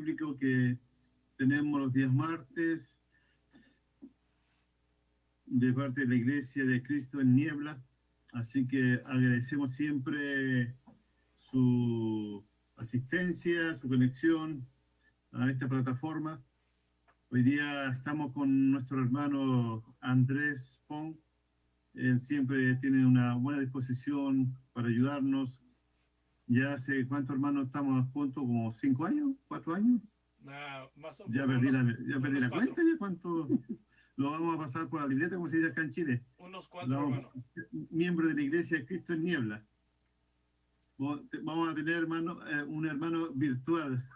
bíblico que tenemos los días martes de parte de la Iglesia de Cristo en Niebla. Así que agradecemos siempre su asistencia, su conexión a esta plataforma. Hoy día estamos con nuestro hermano Andrés Pong. Él siempre tiene una buena disposición para ayudarnos. Ya hace cuántos hermanos estamos juntos, como 5 años, 4 años. Más o Ya como perdí unos, ya perdí unos la cuatro. cuenta, ya cuánto lo vamos a pasar por la libreta, como se dice acá en Chile. Unos Lo cuatro, vamos a hermano. pasar. Miembro de la Iglesia de Cristo en Niebla. Vamos a tener hermano, un hermano virtual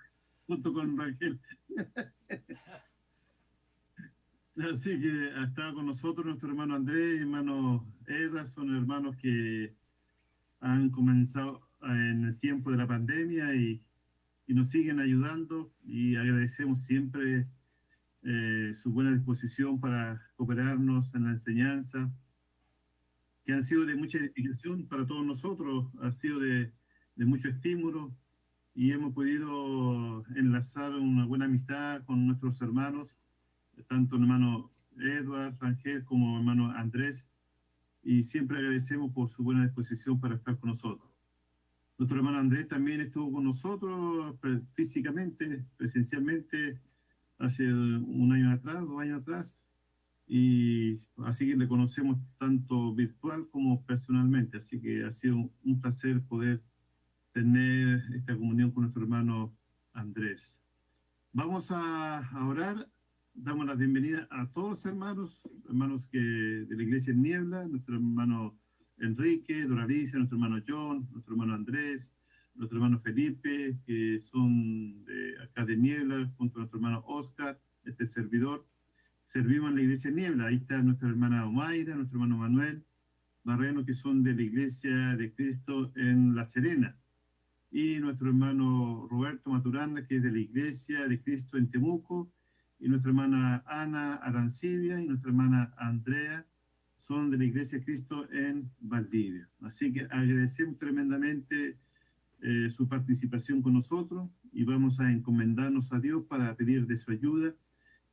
junto con Rangel. Así que ha estado con nosotros nuestro hermano Andrés y hermano Edward, son hermanos que han comenzado en el tiempo de la pandemia y nos siguen ayudando y agradecemos siempre su buena disposición para cooperarnos en la enseñanza, que han sido de mucha edificación para todos nosotros, ha sido de mucho estímulo y hemos podido enlazar una buena amistad con nuestros hermanos, tanto el hermano Edward, Rangel, como el hermano Andrés, y siempre agradecemos por su buena disposición para estar con nosotros. Nuestro hermano Andrés también estuvo con nosotros físicamente, presencialmente, hace un año atrás, 2 años atrás, y así que le conocemos tanto virtual como personalmente, así que ha sido un placer poder tener esta comunión con nuestro hermano Andrés. Vamos a orar, damos la bienvenida a todos los hermanos, hermanos que de la Iglesia en Niebla, nuestro hermano Enrique, Doralicia, nuestro hermano John, nuestro hermano Andrés, nuestro hermano Felipe, que son de acá de Niebla, junto a nuestro hermano Oscar, este servidor. Servimos en la Iglesia en Niebla, ahí está nuestra hermana Omaira, nuestro hermano Manuel Barreno, que son de la Iglesia de Cristo en La Serena, y nuestro hermano Roberto Maturana, que es de la Iglesia de Cristo en Temuco, y nuestra hermana Ana Arancibia y nuestra hermana Andrea son de la Iglesia de Cristo en Valdivia. Así que agradecemos tremendamente su participación con nosotros y vamos a encomendarnos a Dios para pedir de su ayuda,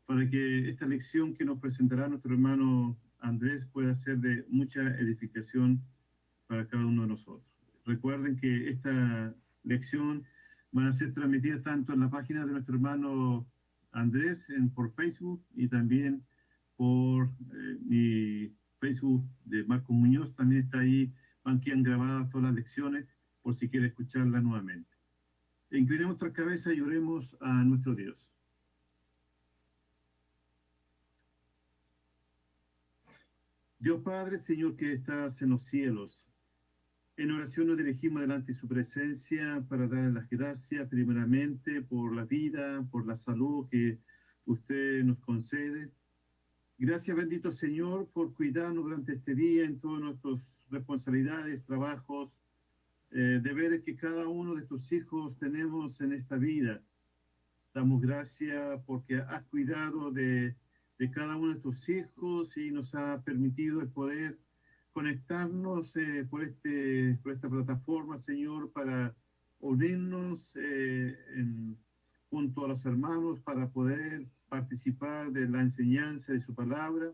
para que esta lección que nos presentará nuestro hermano Andrés pueda ser de mucha edificación para cada uno de nosotros. Recuerden que esta lección van a ser transmitidas tanto en la página de nuestro hermano Andrés por Facebook y también por mi Facebook de Marco Muñoz. También está ahí, van quedan grabadas todas las lecciones por si quiere escucharla nuevamente. Inclinemos nuestra cabeza y oremos a nuestro Dios. Dios Padre, Señor que estás en los cielos, en oración nos dirigimos delante de su presencia para darle las gracias primeramente por la vida, por la salud que usted nos concede. Gracias, bendito Señor, por cuidarnos durante este día en todas nuestras responsabilidades, trabajos, deberes que cada uno de tus hijos tenemos en esta vida. Damos gracias porque has cuidado de cada uno de tus hijos y nos ha permitido el poder conectarnos por esta plataforma, Señor, para unirnos junto a los hermanos para poder participar de la enseñanza de su palabra,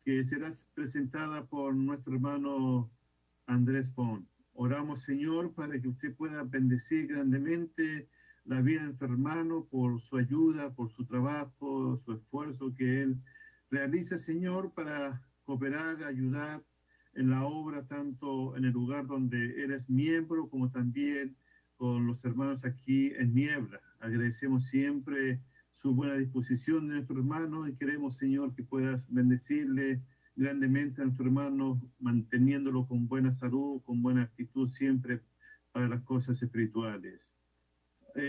que será presentada por nuestro hermano Andrés Pon. Oramos, Señor, para que usted pueda bendecir grandemente la vida de nuestro hermano por su ayuda, por su trabajo, su esfuerzo que él realiza, Señor, para cooperar, ayudar en la obra, tanto en el lugar donde él es miembro, como también con los hermanos aquí en Niebla. Agradecemos siempre su buena disposición de nuestro hermano y queremos, Señor, que puedas bendecirle grandemente a nuestro hermano, manteniéndolo con buena salud, con buena actitud siempre para las cosas espirituales.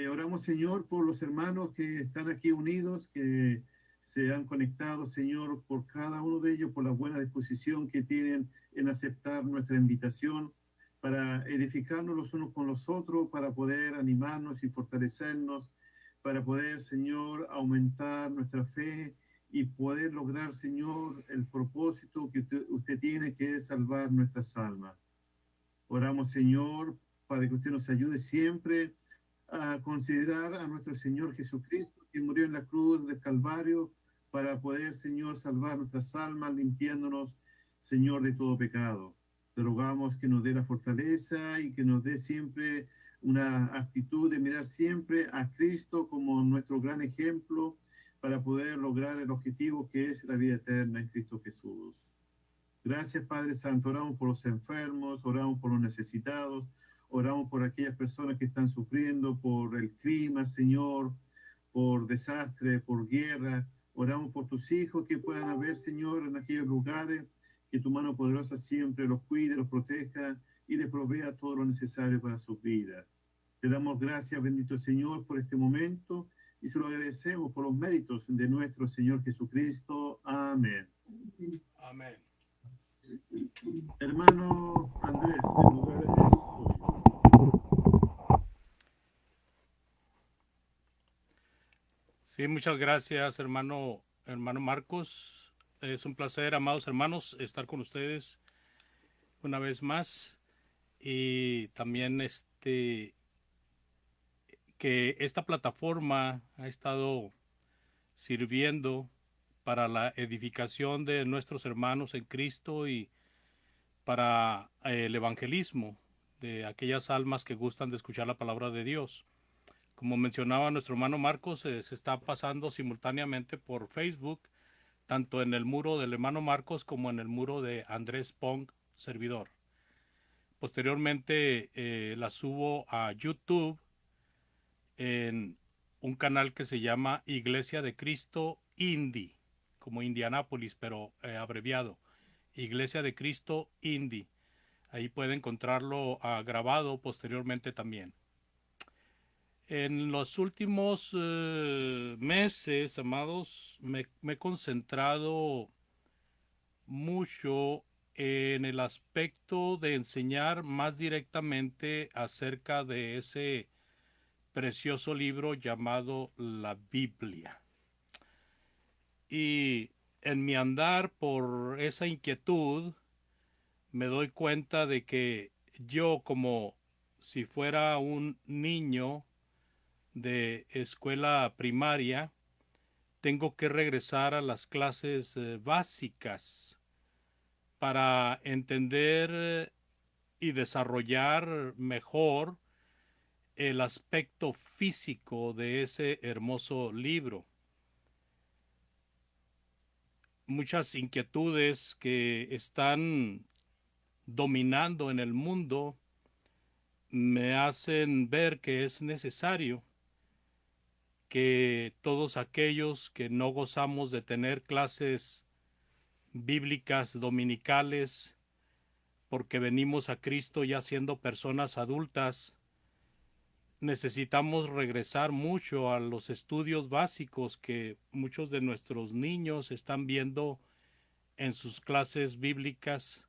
Oramos, Señor, por los hermanos que están aquí unidos, que se han conectado, Señor, por cada uno de ellos, por la buena disposición que tienen en aceptar nuestra invitación para edificarnos los unos con los otros, para poder animarnos y fortalecernos, para poder, Señor, aumentar nuestra fe y poder lograr, Señor, el propósito que usted tiene, que es salvar nuestras almas. Oramos, Señor, para que usted nos ayude siempre a considerar a nuestro Señor Jesucristo, que murió en la cruz del Calvario para poder, Señor, salvar nuestras almas, limpiándonos, Señor, de todo pecado. Te rogamos que nos dé la fortaleza y que nos dé siempre una actitud de mirar siempre a Cristo como nuestro gran ejemplo para poder lograr el objetivo que es la vida eterna en Cristo Jesús. Gracias, Padre Santo. Oramos por los enfermos, oramos por los necesitados, oramos por aquellas personas que están sufriendo por el clima, Señor, por desastre, por guerra. Oramos por tus hijos que puedan haber, Señor, en aquellos lugares, que tu mano poderosa siempre los cuide, los proteja y les provea todo lo necesario para sus vidas. Te damos gracias, bendito Señor, por este momento y se lo agradecemos por los méritos de nuestro Señor Jesucristo. Amén. Amén. Hermano Andrés, el lugar es suyo. Sí, muchas gracias, hermano Marcos. Es un placer, amados hermanos, estar con ustedes una vez más. Y también que esta plataforma ha estado sirviendo para la edificación de nuestros hermanos en Cristo y para el evangelismo de aquellas almas que gustan de escuchar la palabra de Dios. Como mencionaba nuestro hermano Marcos, se está pasando simultáneamente por Facebook, tanto en el muro del hermano Marcos como en el muro de Andrés Pong, servidor. Posteriormente la subo a YouTube en un canal que se llama Iglesia de Cristo Indy, como Indianápolis, pero abreviado. Iglesia de Cristo Indy. Ahí puede encontrarlo grabado posteriormente también. En los últimos meses, amados, me he concentrado mucho en el aspecto de enseñar más directamente acerca de ese precioso libro llamado la Biblia. Y en mi andar por esa inquietud, me doy cuenta de que yo, como si fuera un niño de escuela primaria, tengo que regresar a las clases básicas para entender y desarrollar mejor el aspecto físico de ese hermoso libro. Muchas inquietudes que están dominando en el mundo me hacen ver que es necesario que todos aquellos que no gozamos de tener clases bíblicas dominicales porque venimos a Cristo ya siendo personas adultas, necesitamos regresar mucho a los estudios básicos que muchos de nuestros niños están viendo en sus clases bíblicas,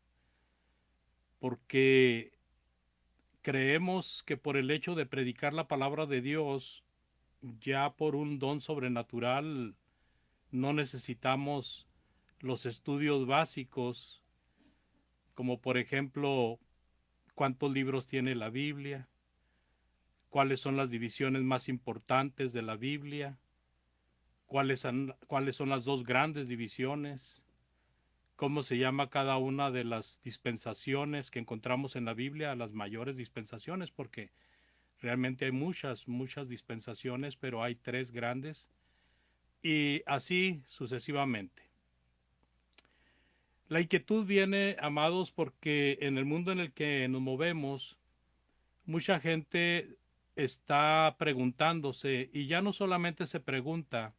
porque creemos que por el hecho de predicar la palabra de Dios, ya por un don sobrenatural, no necesitamos los estudios básicos, como por ejemplo, cuántos libros tiene la Biblia, cuáles son las divisiones más importantes de la Biblia, cuáles son las dos grandes divisiones, cómo se llama cada una de las dispensaciones que encontramos en la Biblia, las mayores dispensaciones, porque realmente hay muchas dispensaciones, pero hay tres grandes, y así sucesivamente. La inquietud viene, amados, porque en el mundo en el que nos movemos, mucha gente está preguntándose, y ya no solamente se pregunta,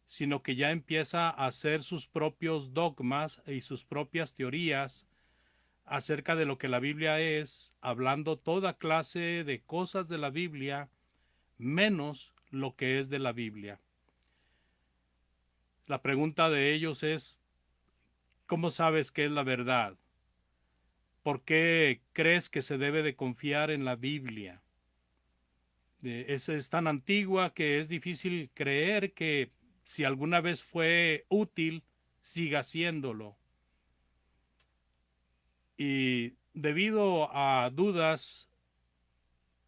sino que ya empieza a hacer sus propios dogmas y sus propias teorías acerca de lo que la Biblia es, hablando toda clase de cosas de la Biblia, menos lo que es de la Biblia. La pregunta de ellos es, ¿cómo sabes qué es la verdad? ¿Por qué crees que se debe de confiar en la Biblia? Es tan antigua que es difícil creer que si alguna vez fue útil, siga siéndolo. Y debido a dudas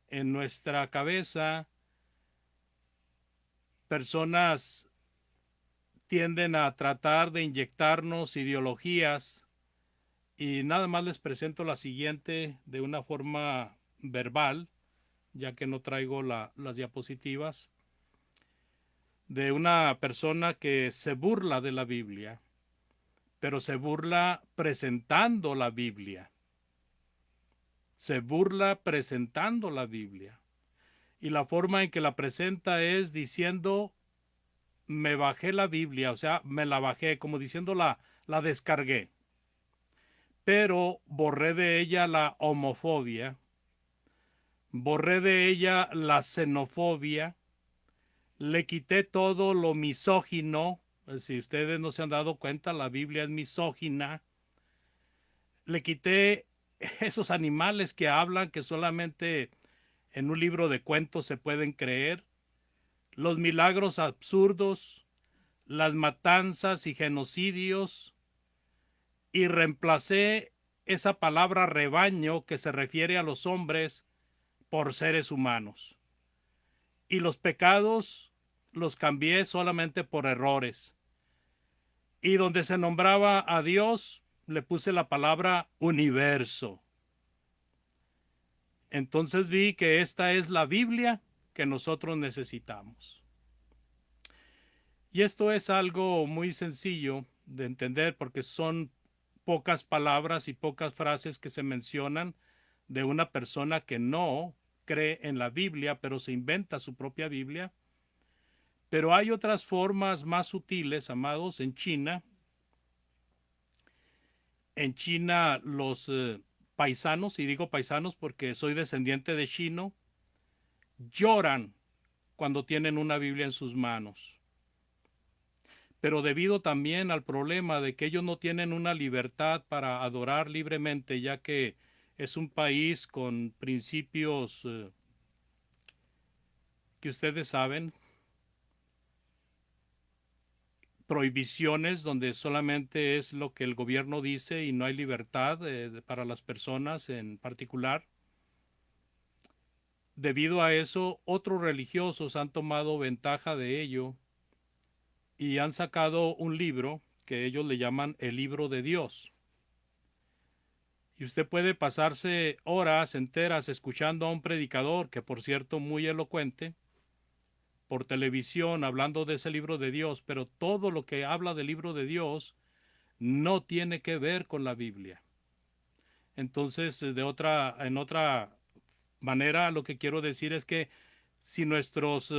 en nuestra cabeza personas tienden a tratar de inyectarnos ideologías, y nada más les presento la siguiente de una forma verbal, ya que no traigo las diapositivas, de una persona que se burla de la Biblia, pero se burla presentando la Biblia. Se burla presentando la Biblia. Y la forma en que la presenta es diciendo, me bajé la Biblia, o sea, me la bajé, como diciendo la descargué. Pero borré de ella la homofobia, borré de ella la xenofobia, le quité todo lo misógino. Si ustedes no se han dado cuenta, la Biblia es misógina. Le quité esos animales que hablan, que solamente en un libro de cuentos se pueden creer, los milagros absurdos, las matanzas y genocidios, y reemplacé esa palabra rebaño que se refiere a los hombres por seres humanos. Y los pecados los cambié solamente por errores. Y donde se nombraba a Dios, le puse la palabra universo. Entonces vi que esta es la Biblia que nosotros necesitamos. Y esto es algo muy sencillo de entender porque son pocas palabras y pocas frases que se mencionan de una persona que no cree en la Biblia, pero se inventa su propia Biblia. Pero hay otras formas más sutiles, amados, en China. En China los paisanos, y digo paisanos porque soy descendiente de chino, lloran cuando tienen una Biblia en sus manos. Pero debido también al problema de que ellos no tienen una libertad para adorar libremente, ya que es un país con principios que ustedes saben, prohibiciones donde solamente es lo que el gobierno dice y no hay libertad para las personas en particular. Debido a eso, otros religiosos han tomado ventaja de ello y han sacado un libro que ellos le llaman el libro de Dios. Y usted puede pasarse horas enteras escuchando a un predicador, que por cierto muy elocuente, por televisión hablando de ese libro de Dios, pero todo lo que habla del libro de Dios no tiene que ver con la Biblia. Entonces, en otra manera, lo que quiero decir es que si nuestros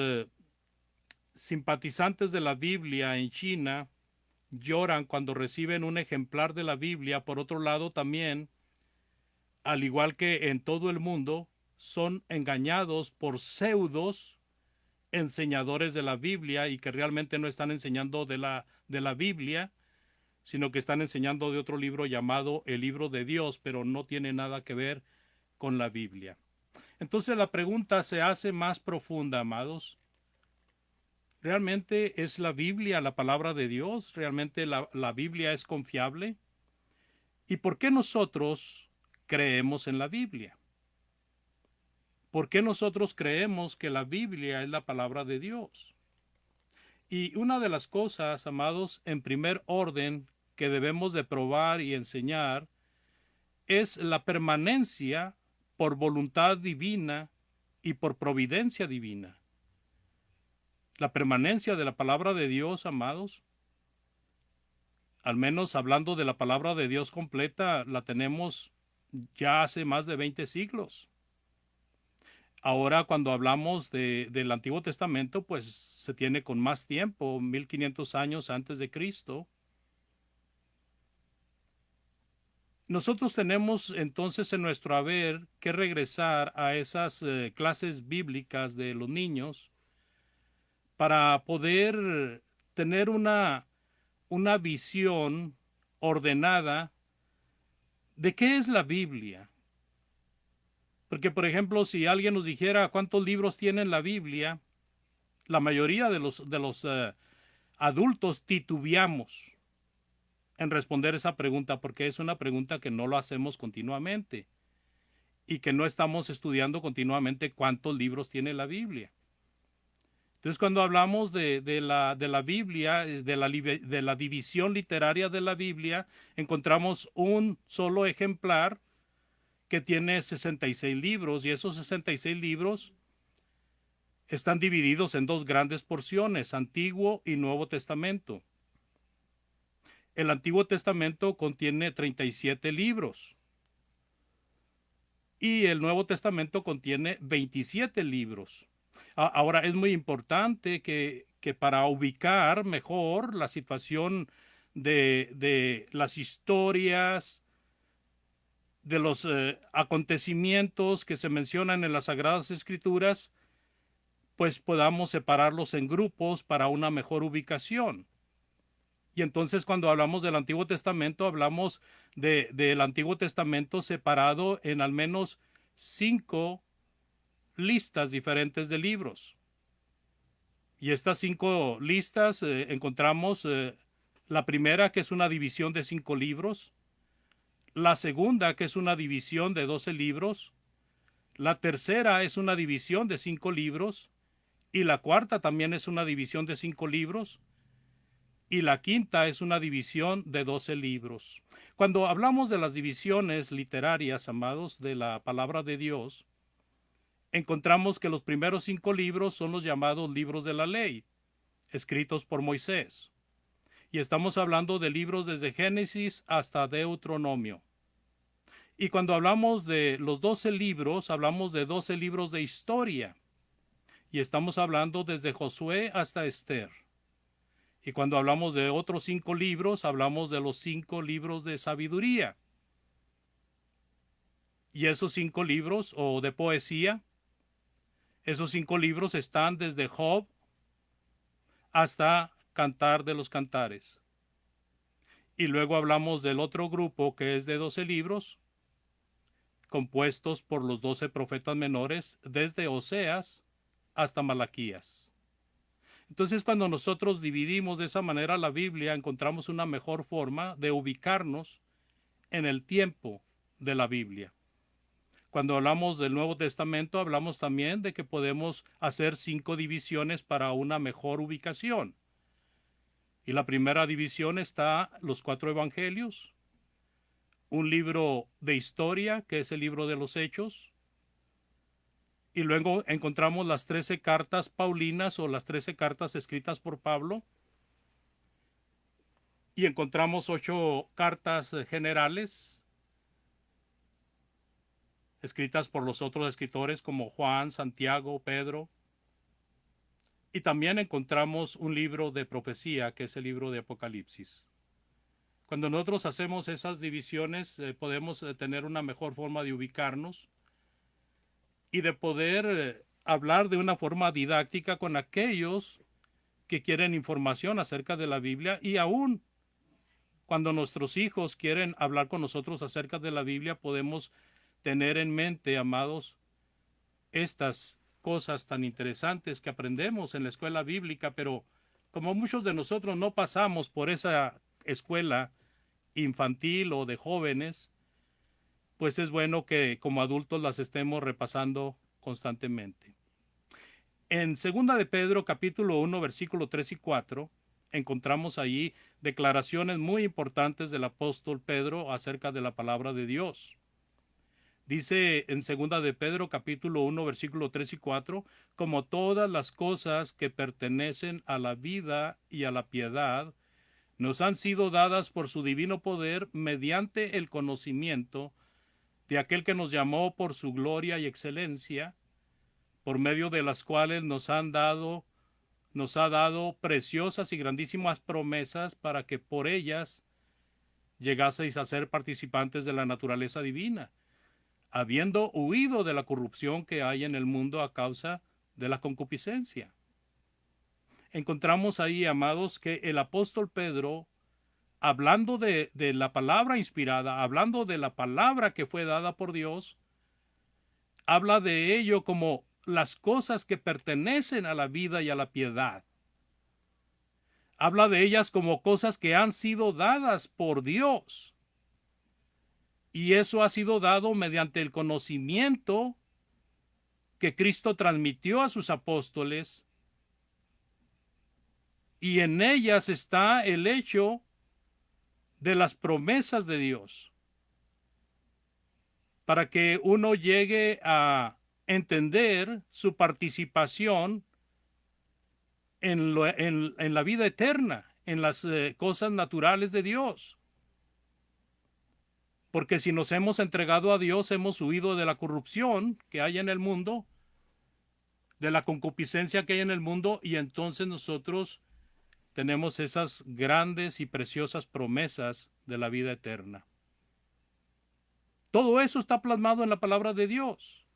simpatizantes de la Biblia en China lloran cuando reciben un ejemplar de la Biblia, por otro lado también, al igual que en todo el mundo, son engañados por pseudos enseñadores de la Biblia y que realmente no están enseñando de la Biblia, sino que están enseñando de otro libro llamado el libro de Dios, pero no tiene nada que ver con la Biblia. Entonces la pregunta se hace más profunda, amados. ¿Realmente es la Biblia la palabra de Dios? ¿Realmente la Biblia es confiable? ¿Y por qué nosotros creemos en la Biblia? ¿Por qué nosotros creemos que la Biblia es la palabra de Dios? Y una de las cosas, amados, en primer orden, que debemos de probar y enseñar, es la permanencia por voluntad divina y por providencia divina. La permanencia de la palabra de Dios, amados, al menos hablando de la palabra de Dios completa, la tenemos ya hace más de 20 siglos. Ahora, cuando hablamos del Antiguo Testamento, pues se tiene con más tiempo, 1500 años antes de Cristo. Nosotros tenemos entonces en nuestro haber que regresar a esas clases bíblicas de los niños para poder tener una visión ordenada de qué es la Biblia. Porque, por ejemplo, si alguien nos dijera cuántos libros tiene la Biblia, la mayoría de los adultos titubeamos en responder esa pregunta porque es una pregunta que no lo hacemos continuamente. y que no estamos estudiando continuamente cuántos libros tiene la Biblia. Entonces, cuando hablamos de la Biblia, de la división literaria de la Biblia, encontramos un solo ejemplar que tiene 66 libros, y esos 66 libros están divididos en dos grandes porciones, Antiguo y Nuevo Testamento. El Antiguo Testamento contiene 37 libros y el Nuevo Testamento contiene 27 libros. Ahora, es muy importante que para ubicar mejor la situación de las historias, de los acontecimientos que se mencionan en las Sagradas Escrituras, pues podamos separarlos en grupos para una mejor ubicación. Y entonces, cuando hablamos del Antiguo Testamento, hablamos del Antiguo Testamento separado en al menos 5 listas diferentes de libros. Y estas 5 listas encontramos la primera, que es una división de 5 libros, la segunda, que es una división de 12 libros, la tercera es una división de 5 libros, y la cuarta también es una división de 5 libros, y la quinta es una división de 12 libros. Cuando hablamos de las divisiones literarias, amados, de la palabra de Dios, encontramos que los primeros 5 libros son los llamados libros de la ley, escritos por Moisés. Y estamos hablando de libros desde Génesis hasta Deuteronomio. Y cuando hablamos de los 12 libros, hablamos de 12 libros de historia. Y estamos hablando desde Josué hasta Esther. Y cuando hablamos de otros 5 libros, hablamos de los 5 libros de sabiduría. Y esos 5 libros, o de poesía, esos 5 libros están desde Job hasta Cantar de los Cantares. Y luego hablamos del otro grupo, que es de 12 libros, compuestos por los 12 profetas menores, desde Oseas hasta Malaquías. Entonces, cuando nosotros dividimos de esa manera la Biblia, encontramos una mejor forma de ubicarnos en el tiempo de la Biblia. Cuando hablamos del Nuevo Testamento, hablamos también de que podemos hacer 5 divisiones para una mejor ubicación. Y la primera división está los 4 evangelios, un libro de historia, que es el libro de los Hechos, y luego encontramos las 13 cartas paulinas, o las 13 cartas escritas por Pablo, y encontramos 8 cartas generales escritas por los otros escritores como Juan, Santiago, Pedro. Y también encontramos un libro de profecía, que es el libro de Apocalipsis. Cuando nosotros hacemos esas divisiones, podemos tener una mejor forma de ubicarnos y de poder hablar de una forma didáctica con aquellos que quieren información acerca de la Biblia, y aún cuando nuestros hijos quieren hablar con nosotros acerca de la Biblia, podemos tener en mente, amados, estas cosas tan interesantes que aprendemos en la escuela bíblica, pero como muchos de nosotros no pasamos por esa escuela infantil o de jóvenes, pues es bueno que como adultos las estemos repasando constantemente. En 2 de Pedro, capítulo 1, versículo 3 y 4, encontramos allí declaraciones muy importantes del apóstol Pedro acerca de la palabra de Dios. Dice en 2 de Pedro, capítulo 1, versículo 3 y 4, como todas las cosas que pertenecen a la vida y a la piedad, nos han sido dadas por su divino poder mediante el conocimiento de aquel que nos llamó por su gloria y excelencia, por medio de las cuales nos ha dado preciosas y grandísimas promesas para que por ellas llegaseis a ser participantes de la naturaleza divina, habiendo huido de la corrupción que hay en el mundo a causa de la concupiscencia. Encontramos ahí, amados, que el apóstol Pedro, hablando de la palabra inspirada, hablando de la palabra que fue dada por Dios, habla de ello como las cosas que pertenecen a la vida y a la piedad. Habla de ellas como cosas que han sido dadas por Dios. Y eso ha sido dado mediante el conocimiento que Cristo transmitió a sus apóstoles, y en ellas está el hecho de las promesas de Dios, para que uno llegue a entender su participación en la vida eterna, en las cosas naturales de Dios. Porque si nos hemos entregado a Dios, hemos huido de la corrupción que hay en el mundo, de la concupiscencia que hay en el mundo, y entonces nosotros tenemos esas grandes y preciosas promesas de la vida eterna. Todo eso está plasmado en la palabra de Dios.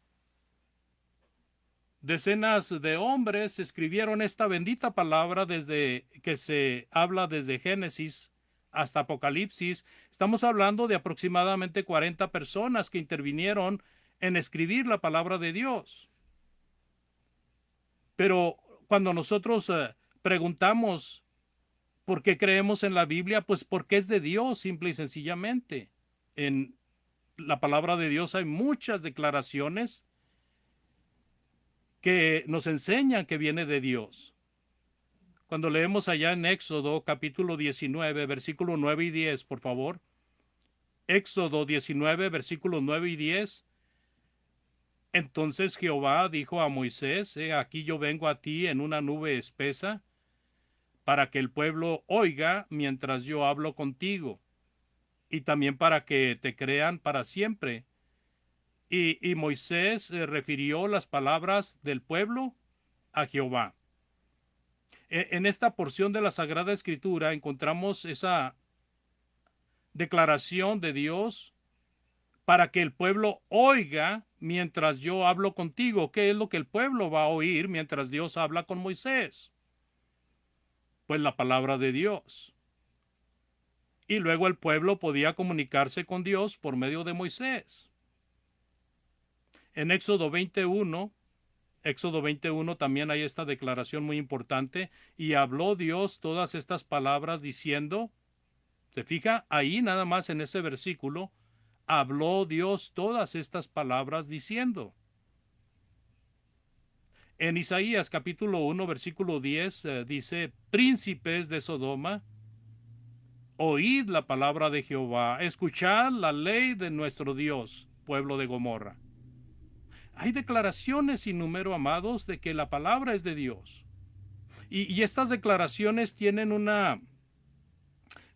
Decenas de hombres escribieron esta bendita palabra desde que se habla desde Génesis hasta Apocalipsis. Estamos hablando de aproximadamente 40 personas que intervinieron en escribir la palabra de Dios. Pero cuando nosotros preguntamos por qué creemos en la Biblia, pues porque es de Dios, simple y sencillamente. En la palabra de Dios hay muchas declaraciones que nos enseñan que viene de Dios. Cuando leemos allá en Éxodo capítulo 19, versículos 9 y 10, por favor. Éxodo 19, versículos 9 y 10. Entonces Jehová dijo a Moisés: aquí yo vengo a ti en una nube espesa, para que el pueblo oiga mientras yo hablo contigo, y también para que te crean para siempre. Y Moisés refirió las palabras del pueblo a Jehová. En esta porción de la Sagrada Escritura encontramos esa declaración de Dios para que el pueblo oiga mientras yo hablo contigo. ¿Qué es lo que el pueblo va a oír mientras Dios habla con Moisés? Pues la palabra de Dios. Y luego el pueblo podía comunicarse con Dios por medio de Moisés. En Éxodo 21 también hay esta declaración muy importante. Y habló Dios todas estas palabras diciendo, ¿se fija? Ahí nada más en ese versículo, habló Dios todas estas palabras diciendo. En Isaías capítulo 1, versículo 10 dice, príncipes de Sodoma, oíd la palabra de Jehová, escuchad la ley de nuestro Dios, pueblo de Gomorra. Hay declaraciones sin número, amados, de que la palabra es de Dios. Y estas declaraciones tienen una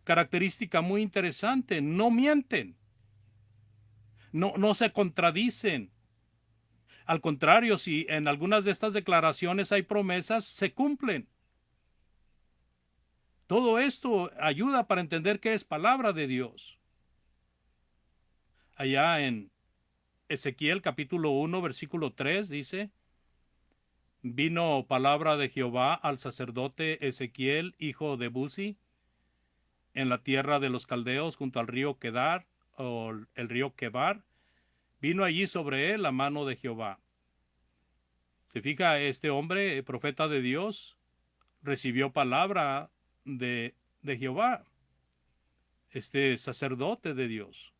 característica muy interesante: no mienten, no se contradicen. Al contrario, si en algunas de estas declaraciones hay promesas, se cumplen. Todo esto ayuda para entender que es palabra de Dios. Allá en Ezequiel capítulo 1, versículo 3 dice, vino palabra de Jehová al sacerdote Ezequiel, hijo de Buzi, en la tierra de los caldeos junto al río Quedar, o el río Quebar. Vino allí sobre él la mano de Jehová. Se fija, este hombre, profeta de Dios, recibió palabra de Jehová, este sacerdote de Dios.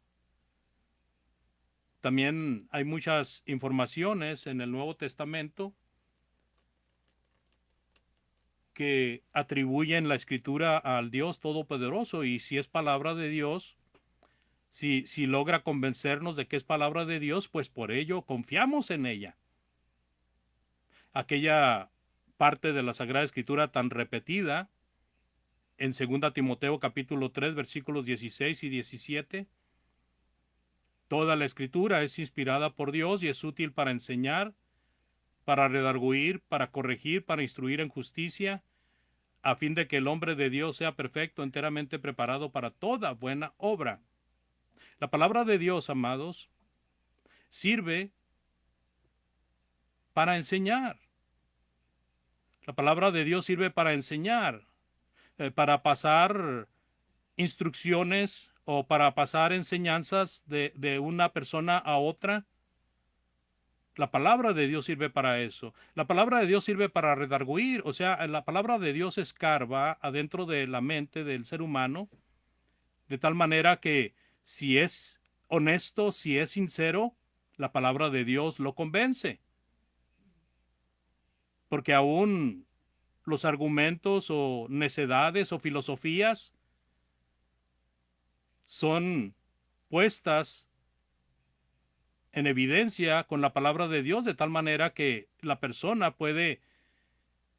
También hay muchas informaciones en el Nuevo Testamento que atribuyen la escritura al Dios Todopoderoso, y si es palabra de Dios, si logra convencernos de que es palabra de Dios, pues por ello confiamos en ella. Aquella parte de la Sagrada Escritura tan repetida en 2 Timoteo capítulo 3 versículos 16 y 17. Toda la Escritura es inspirada por Dios y es útil para enseñar, para redarguir, para corregir, para instruir en justicia, a fin de que el hombre de Dios sea perfecto, enteramente preparado para toda buena obra. La palabra de Dios, amados, sirve para enseñar. La palabra de Dios sirve para enseñar, para pasar instrucciones o para pasar enseñanzas de una persona a otra. La palabra de Dios sirve para eso. La palabra de Dios sirve para redarguir. O sea, la palabra de Dios escarba adentro de la mente del ser humano, de tal manera que si es honesto, si es sincero, la palabra de Dios lo convence. Porque aún los argumentos o necedades o filosofías son puestas en evidencia con la palabra de Dios, de tal manera que la persona puede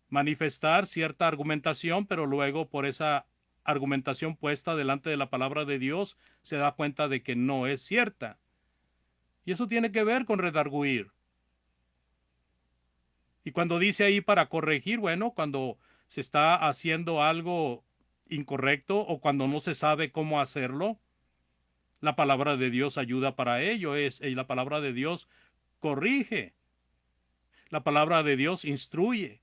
manifestar cierta argumentación, pero luego por esa argumentación puesta delante de la palabra de Dios se da cuenta de que no es cierta. Y eso tiene que ver con redarguir. Y cuando dice ahí para corregir, bueno, cuando se está haciendo algo incorrecto o cuando no se sabe cómo hacerlo, la palabra de Dios ayuda para ello. Y la palabra de Dios corrige. La palabra de Dios instruye.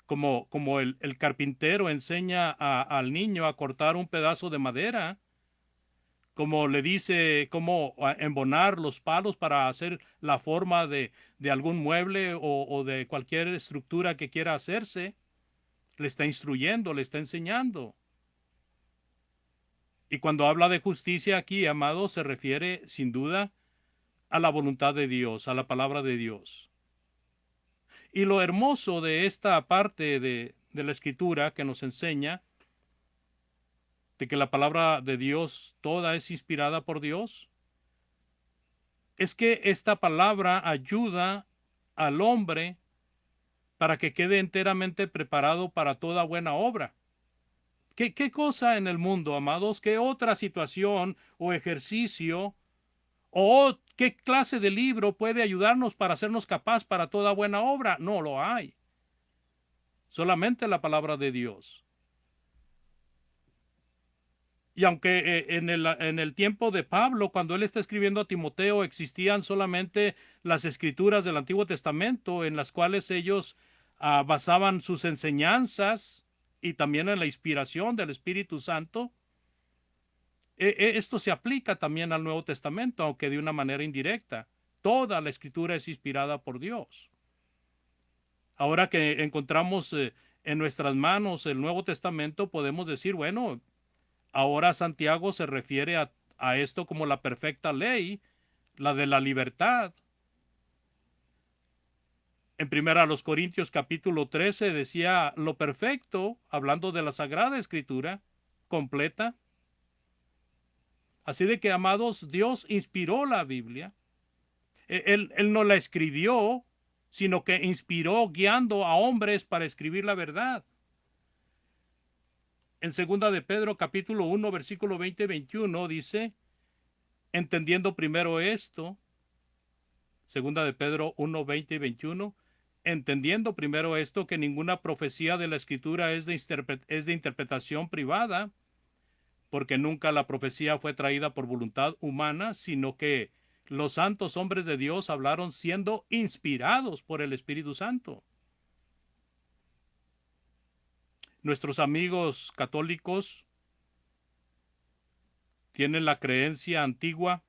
Como el carpintero enseña al niño a cortar un pedazo de madera, como le dice cómo embonar los palos para hacer la forma de algún mueble o de cualquier estructura que quiera hacerse, le está instruyendo, le está enseñando. Y cuando habla de justicia aquí, amado, se refiere sin duda a la voluntad de Dios, a la palabra de Dios. Y lo hermoso de esta parte de la Escritura que nos enseña de que la palabra de Dios toda es inspirada por Dios, es que esta palabra ayuda al hombre para que quede enteramente preparado para toda buena obra. ¿Qué cosa en el mundo, amados? ¿Qué otra situación o ejercicio o qué clase de libro puede ayudarnos para hacernos capaz para toda buena obra? No lo hay. Solamente la palabra de Dios. Y aunque en el tiempo de Pablo, cuando él está escribiendo a Timoteo, existían solamente las escrituras del Antiguo Testamento en las cuales ellos basaban sus enseñanzas y también en la inspiración del Espíritu Santo, esto se aplica también al Nuevo Testamento, aunque de una manera indirecta. Toda la escritura es inspirada por Dios. Ahora que encontramos en nuestras manos el Nuevo Testamento, podemos decir, bueno, ahora Santiago se refiere a esto como la perfecta ley, la de la libertad. En primera a los Corintios capítulo 13 decía lo perfecto, hablando de la Sagrada Escritura completa. Así de que, amados, Dios inspiró la Biblia. Él no la escribió, sino que inspiró guiando a hombres para escribir la verdad. En segunda de Pedro capítulo 1 versículo 20-21 dice, entendiendo primero esto, segunda de Pedro 1, 20 y 21, entendiendo primero esto, que ninguna profecía de la Escritura es de interpretación privada, porque nunca la profecía fue traída por voluntad humana, sino que los santos hombres de Dios hablaron siendo inspirados por el Espíritu Santo. Nuestros amigos católicos tienen la creencia antigua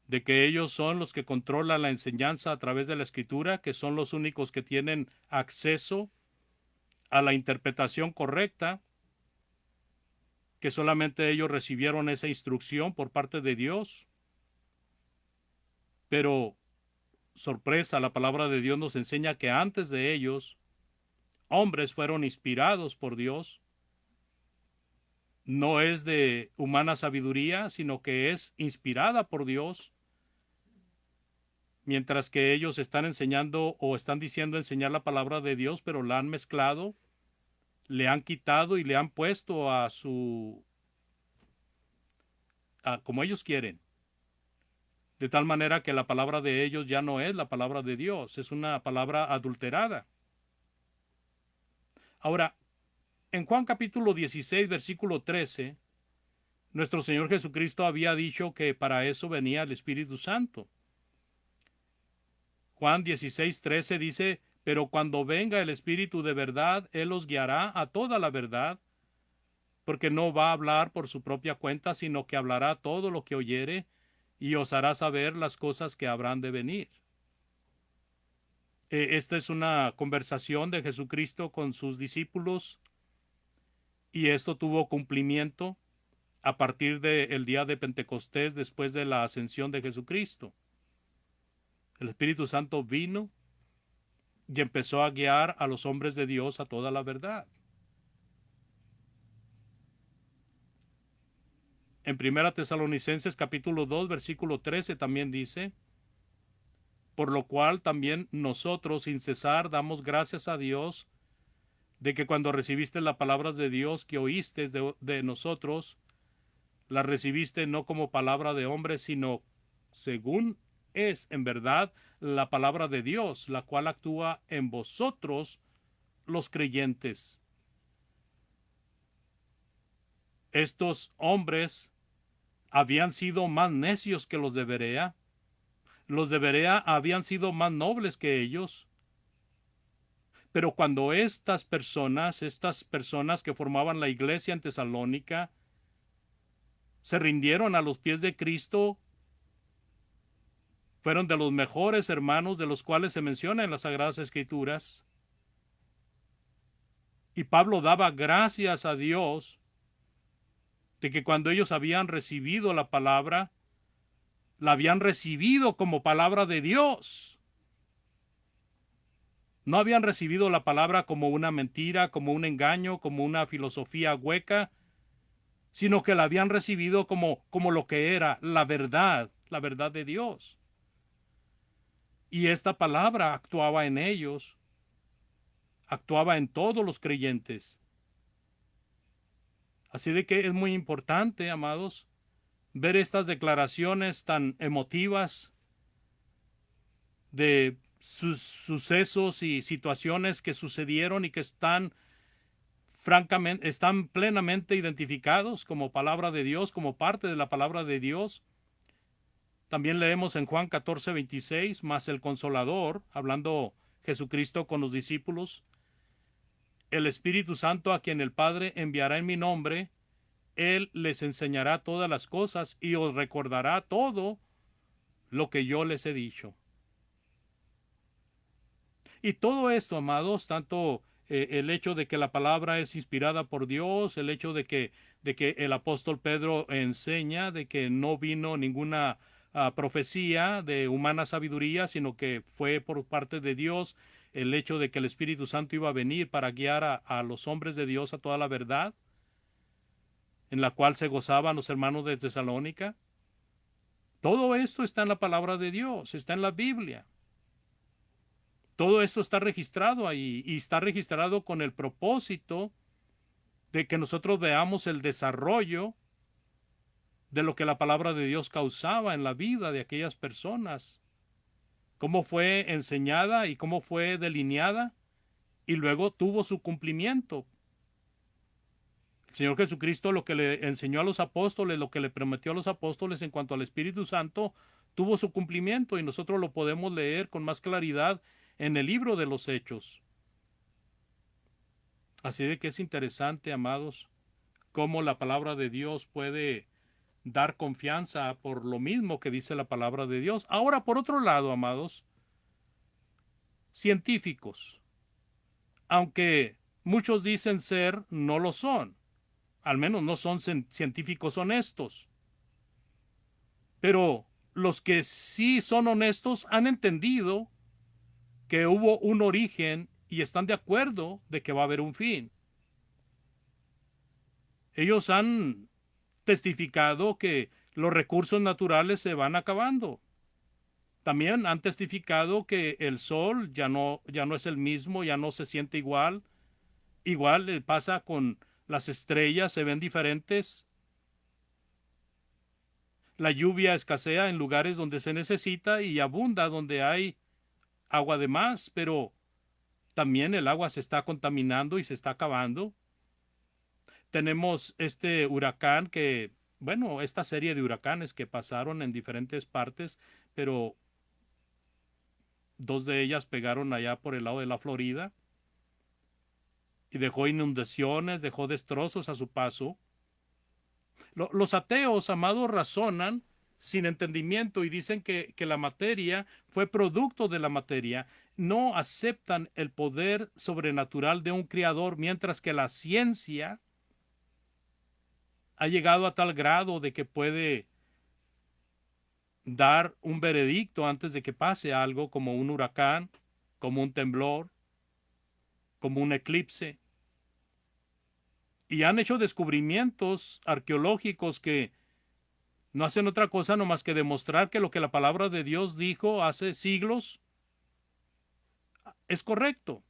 de que ellos son los que controlan la enseñanza a través de la Escritura, que son los únicos que tienen acceso a la interpretación correcta, que solamente ellos recibieron esa instrucción por parte de Dios. Pero, sorpresa, la palabra de Dios nos enseña que antes de ellos, hombres fueron inspirados por Dios. No es de humana sabiduría, sino que es inspirada por Dios. Mientras que ellos están enseñando o están diciendo enseñar la palabra de Dios, pero la han mezclado, le han quitado y le han puesto a como ellos quieren. De tal manera que la palabra de ellos ya no es la palabra de Dios, es una palabra adulterada. Ahora, en Juan capítulo 16, versículo 13, nuestro Señor Jesucristo había dicho que para eso venía el Espíritu Santo. Juan 16, 13 dice, pero cuando venga el Espíritu de verdad, Él os guiará a toda la verdad, porque no va a hablar por su propia cuenta, sino que hablará todo lo que oyere y os hará saber las cosas que habrán de venir. Esta es una conversación de Jesucristo con sus discípulos y esto tuvo cumplimiento a partir del día de Pentecostés, después de la ascensión de Jesucristo. El Espíritu Santo vino y empezó a guiar a los hombres de Dios a toda la verdad. En 1 Tesalonicenses capítulo 2, versículo 13 también dice: por lo cual también nosotros sin cesar damos gracias a Dios de que cuando recibiste las palabras de Dios que oíste de nosotros, las recibiste no como palabra de hombre, sino según es en verdad la palabra de Dios, la cual actúa en vosotros los creyentes. Estos hombres habían sido más necios que los de Berea. Los de Berea habían sido más nobles que ellos. Pero cuando estas personas que formaban la iglesia en Tesalónica, se rindieron a los pies de Cristo, fueron de los mejores hermanos de los cuales se menciona en las Sagradas Escrituras. Y Pablo daba gracias a Dios de que cuando ellos habían recibido la palabra, la habían recibido como palabra de Dios. No habían recibido la palabra como una mentira, como un engaño, como una filosofía hueca, sino que la habían recibido como lo que era la verdad de Dios. Y esta palabra actuaba en ellos, actuaba en todos los creyentes. Así de que es muy importante, amados, ver estas declaraciones tan emotivas de sus sucesos y situaciones que sucedieron y que están plenamente identificados como palabra de Dios, como parte de la palabra de Dios. También leemos en Juan 14:26, mas el Consolador, hablando Jesucristo con los discípulos, el Espíritu Santo a quien el Padre enviará en mi nombre, Él les enseñará todas las cosas y os recordará todo lo que yo les he dicho. Y todo esto, amados, tanto el hecho de que la palabra es inspirada por Dios, el hecho de que el apóstol Pedro enseña de que no vino ninguna profecía de humana sabiduría, sino que fue por parte de Dios, el hecho de que el Espíritu Santo iba a venir para guiar a los hombres de Dios a toda la verdad, en la cual se gozaban los hermanos de Tesalónica. Todo esto está en la palabra de Dios, está en la Biblia. Todo esto está registrado ahí y está registrado con el propósito de que nosotros veamos el desarrollo de lo que la palabra de Dios causaba en la vida de aquellas personas, cómo fue enseñada y cómo fue delineada y luego tuvo su cumplimiento. El Señor Jesucristo, lo que le enseñó a los apóstoles, lo que le prometió a los apóstoles en cuanto al Espíritu Santo, tuvo su cumplimiento y nosotros lo podemos leer con más claridad en el libro de los Hechos. Así de que es interesante, amados, cómo la palabra de Dios puede dar confianza por lo mismo que dice la palabra de Dios. Ahora, por otro lado, amados, científicos, aunque muchos dicen ser, no lo son. Al menos no son científicos honestos. Pero los que sí son honestos han entendido que hubo un origen y están de acuerdo de que va a haber un fin. Ellos han testificado que los recursos naturales se van acabando. También han testificado que el sol ya no es el mismo, ya no se siente igual. Igual pasa con las estrellas, se ven diferentes. La lluvia escasea en lugares donde se necesita y abunda donde hay agua de más, pero también el agua se está contaminando y se está acabando. Tenemos este huracán esta serie de huracanes que pasaron en diferentes partes, pero dos de ellas pegaron allá por el lado de la Florida y dejó inundaciones, dejó destrozos a su paso. Los ateos, amados, razonan sin entendimiento y dicen que la materia fue producto de la materia. No aceptan el poder sobrenatural de un creador, mientras que la ciencia ha llegado a tal grado de que puede dar un veredicto antes de que pase algo, como un huracán, como un temblor, como un eclipse. Y han hecho descubrimientos arqueológicos que no hacen otra cosa nomás que demostrar que lo que la palabra de Dios dijo hace siglos es correcto.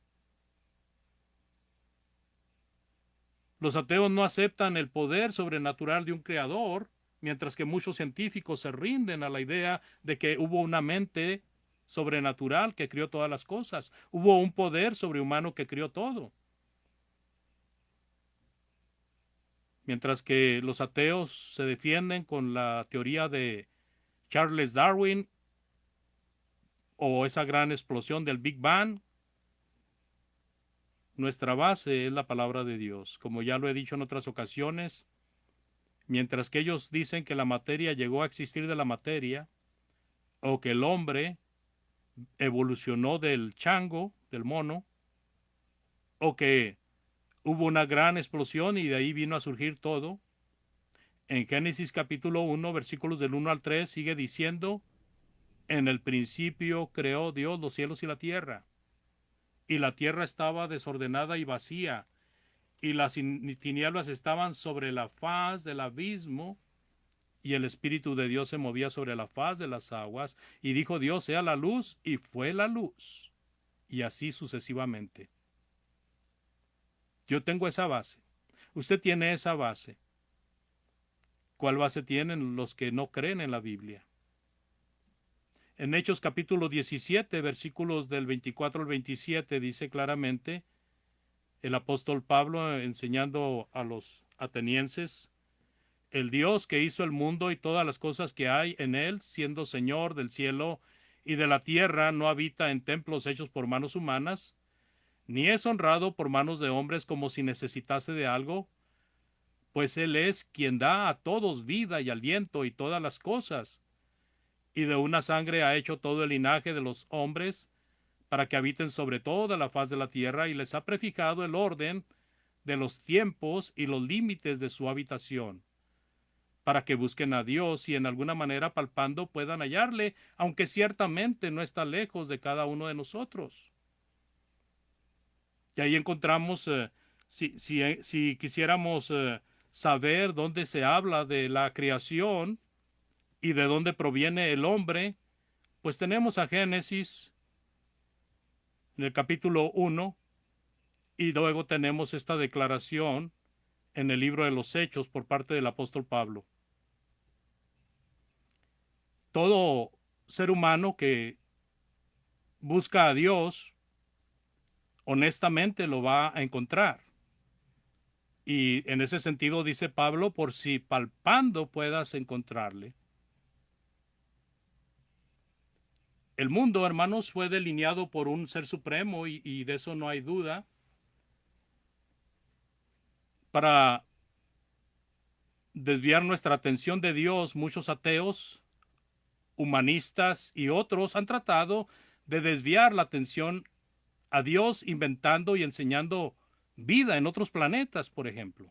Los ateos no aceptan el poder sobrenatural de un creador, mientras que muchos científicos se rinden a la idea de que hubo una mente sobrenatural que creó todas las cosas. Hubo un poder sobrehumano que creó todo. Mientras que los ateos se defienden con la teoría de Charles Darwin o esa gran explosión del Big Bang, nuestra base es la palabra de Dios. Como ya lo he dicho en otras ocasiones, mientras que ellos dicen que la materia llegó a existir de la materia, o que el hombre evolucionó del chango, del mono, o que hubo una gran explosión y de ahí vino a surgir todo. En Génesis capítulo 1, versículos del 1 al 3, sigue diciendo: en el principio creó Dios los cielos y la tierra estaba desordenada y vacía, y las tinieblas estaban sobre la faz del abismo, y el Espíritu de Dios se movía sobre la faz de las aguas, y dijo Dios: sea la luz, y fue la luz, y así sucesivamente. Yo tengo esa base. Usted tiene esa base. ¿Cuál base tienen los que no creen en la Biblia? En Hechos capítulo 17, versículos del 24 al 27, dice claramente el apóstol Pablo, enseñando a los atenienses: el Dios que hizo el mundo y todas las cosas que hay en él, siendo Señor del cielo y de la tierra, no habita en templos hechos por manos humanas, ni es honrado por manos de hombres como si necesitase de algo, pues Él es quien da a todos vida y aliento y todas las cosas, y de una sangre ha hecho todo el linaje de los hombres, para que habiten sobre toda la faz de la tierra, y les ha prefijado el orden de los tiempos y los límites de su habitación, para que busquen a Dios y en alguna manera palpando puedan hallarle, aunque ciertamente no está lejos de cada uno de nosotros. Y ahí encontramos, si quisiéramos saber dónde se habla de la creación y de dónde proviene el hombre, pues tenemos a Génesis en el capítulo 1, y luego tenemos esta declaración en el libro de los Hechos por parte del apóstol Pablo. Todo ser humano que busca a Dios honestamente lo va a encontrar. Y en ese sentido dice Pablo: por si palpando puedas encontrarle. El mundo, hermanos, fue delineado por un ser supremo, y de eso no hay duda. Para desviar nuestra atención de Dios, muchos ateos, humanistas y otros han tratado de desviar la atención a Dios, inventando y enseñando vida en otros planetas, por ejemplo.